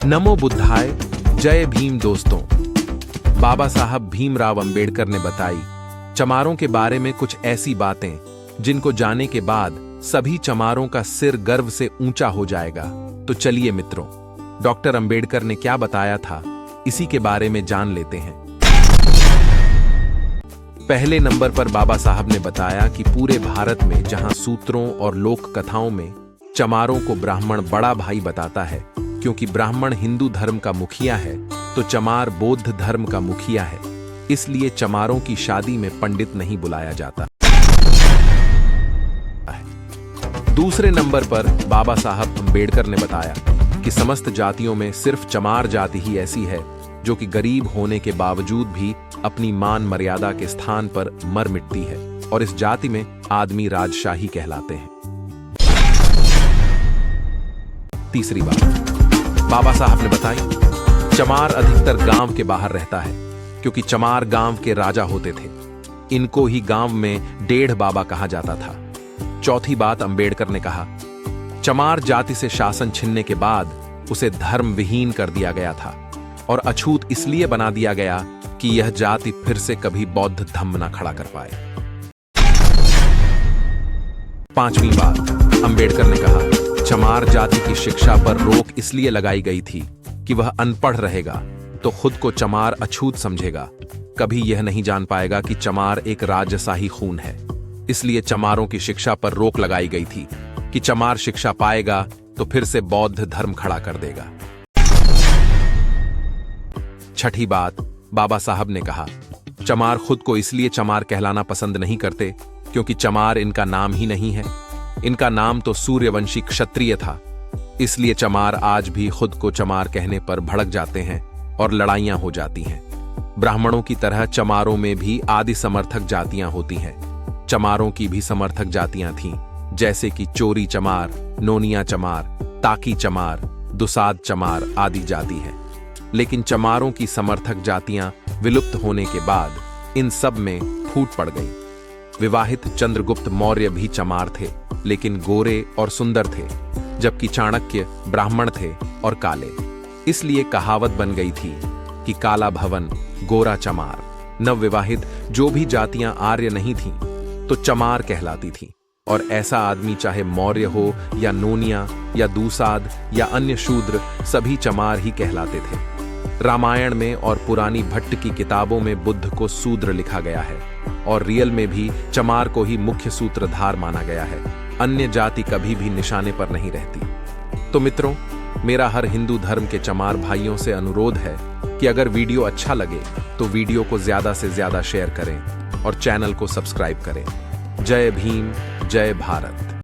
नमो बुद्धाय। जय भीम दोस्तों। बाबा साहब भीमराव अंबेडकर ने बताई चमारों के बारे में कुछ ऐसी बातें जिनको जानने के बाद सभी चमारों का सिर गर्व से ऊंचा हो जाएगा। तो चलिए मित्रों, डॉक्टर अंबेडकर ने क्या बताया था इसी के बारे में जान लेते हैं। पहले नंबर पर बाबा साहब ने बताया कि पूरे भारत में जहां सूत्रों और लोक कथाओं में चमारों को ब्राह्मण बड़ा भाई बताता है, क्योंकि ब्राह्मण हिंदू धर्म का मुखिया है तो चमार बौद्ध धर्म का मुखिया है, इसलिए चमारों की शादी में पंडित नहीं बुलाया जाता। दूसरे नंबर पर बाबा साहब अंबेडकर ने बताया कि समस्त जातियों में सिर्फ चमार जाति ही ऐसी है जो कि गरीब होने के बावजूद भी अपनी मान मर्यादा के स्थान पर मर मिटती है, और इस जाति में आदमी राजशाही कहलाते हैं। तीसरी बात बाबा साहब ने बताई चमार अधिकतर गांव के बाहर रहता है, क्योंकि चमार गांव के राजा होते थे। इनको ही गांव में डेढ़ बाबा कहा जाता था। चौथी बात अंबेडकर ने कहा चमार जाति से शासन छीनने के बाद उसे धर्म विहीन कर दिया गया था और अछूत इसलिए बना दिया गया कि यह जाति फिर से कभी बौद्ध धम्म न खड़ा कर पाए। पांचवी बात अंबेडकर ने कहा चमार जाति की शिक्षा पर रोक इसलिए लगाई गई थी कि वह अनपढ़ रहेगा तो खुद को चमार अछूत समझेगा, कभी यह नहीं जान पाएगा कि चमार एक राजशाही खून है। इसलिए चमारों की शिक्षा पर रोक लगाई गई थी कि चमार शिक्षा पाएगा तो फिर से बौद्ध धर्म खड़ा कर देगा। छठी बात बाबा साहब ने कहा चमार खुद को इसलिए चमार कहलाना पसंद नहीं करते क्योंकि चमार इनका नाम ही नहीं है। इनका नाम तो सूर्यवंशी क्षत्रिय था, इसलिए चमार आज भी खुद को चमार कहने पर भड़क जाते हैं और लड़ाइयां हो जाती हैं। ब्राह्मणों की तरह चमारों में भी आदि समर्थक जातियां होती हैं। चमारों की भी समर्थक जातियां थीं, जैसे कि चोरी चमार, नोनिया चमार, ताकी चमार, दुसाद चमार आदि जाति हैं। लेकिन चमारों की समर्थक जातियां विलुप्त होने के बाद इन सब में फूट पड़ गई। विवाहित चंद्रगुप्त मौर्य भी चमार थे, लेकिन गोरे और सुंदर थे, जबकि चाणक्य ब्राह्मण थे और काले। इसलिए कहावत बन गई थी कि काला भवन गोरा चमार। नवविवाहित जो भी जातियां आर्य नहीं थीं तो चमार कहलाती थीं, और ऐसा आदमी चाहे मौर्य हो या नोनिया या दूसाद या अन्य शूद्र, सभी चमार ही कहलाते थे। रामायण में और पुरानी भट्ट की किताबों में बुद्ध को शूद्र लिखा गया है, और रियल में भी चमार को ही मुख्य सूत्रधार माना गया है। अन्य जाति कभी भी निशाने पर नहीं रहती। तो मित्रों, मेरा हर हिंदू धर्म के चमार भाइयों से अनुरोध है कि अगर वीडियो अच्छा लगे तो वीडियो को ज्यादा से ज्यादा शेयर करें और चैनल को सब्सक्राइब करें। जय भीम, जय भारत।